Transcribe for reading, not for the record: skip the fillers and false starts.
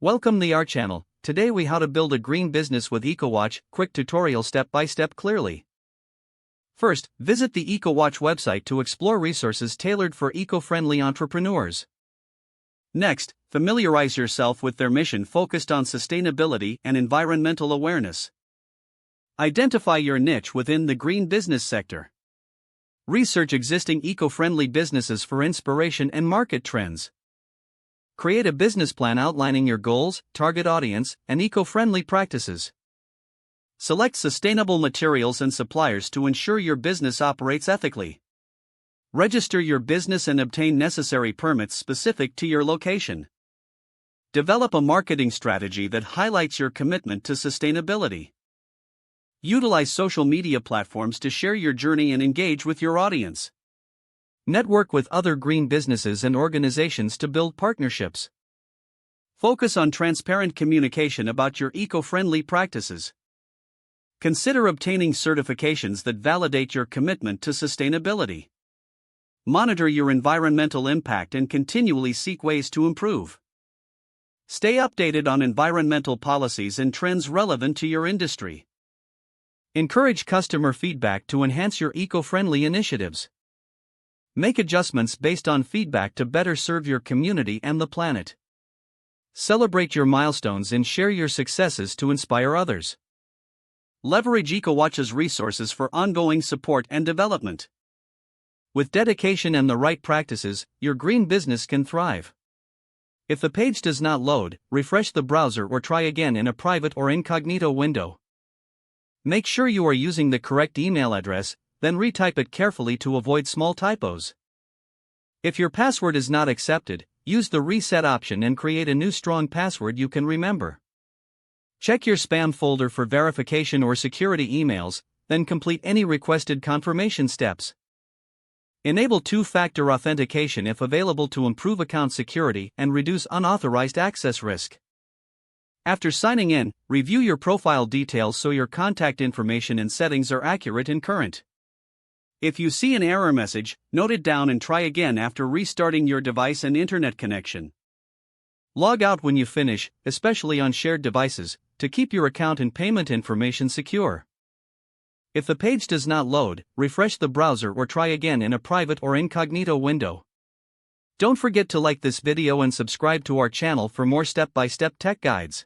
Welcome to our channel. Today we how to build a green business with EcoWatch, quick tutorial step by step clearly. First, visit the EcoWatch website to explore resources tailored for eco-friendly entrepreneurs. Next, familiarize yourself with their mission focused on sustainability and environmental awareness. Identify your niche within the green business sector. Research existing eco-friendly businesses for inspiration and market trends. Create a business plan outlining your goals, target audience, and eco-friendly practices. Select sustainable materials and suppliers to ensure your business operates ethically. Register your business and obtain necessary permits specific to your location. Develop a marketing strategy that highlights your commitment to sustainability. Utilize social media platforms to share your journey and engage with your audience. Network with other green businesses and organizations to build partnerships. Focus on transparent communication about your eco-friendly practices. Consider obtaining certifications that validate your commitment to sustainability. Monitor your environmental impact and continually seek ways to improve. Stay updated on environmental policies and trends relevant to your industry. Encourage customer feedback to enhance your eco-friendly initiatives. Make adjustments based on feedback to better serve your community and the planet. Celebrate your milestones and share your successes to inspire others. Leverage EcoWatch's resources for ongoing support and development. With dedication and the right practices, your green business can thrive. If the page does not load, refresh the browser or try again in a private or incognito window. Make sure you are using the correct email address, then retype it carefully to avoid small typos. If your password is not accepted, use the reset option and create a new strong password you can remember. Check your spam folder for verification or security emails, then complete any requested confirmation steps. Enable two-factor authentication if available to improve account security and reduce unauthorized access risk. After signing in, review your profile details so your contact information and settings are accurate and current. If you see an error message, note it down and try again after restarting your device and internet connection. Log out when you finish, especially on shared devices, to keep your account and payment information secure. If the page does not load, refresh the browser or try again in a private or incognito window. Don't forget to like this video and subscribe to our channel for more step-by-step tech guides.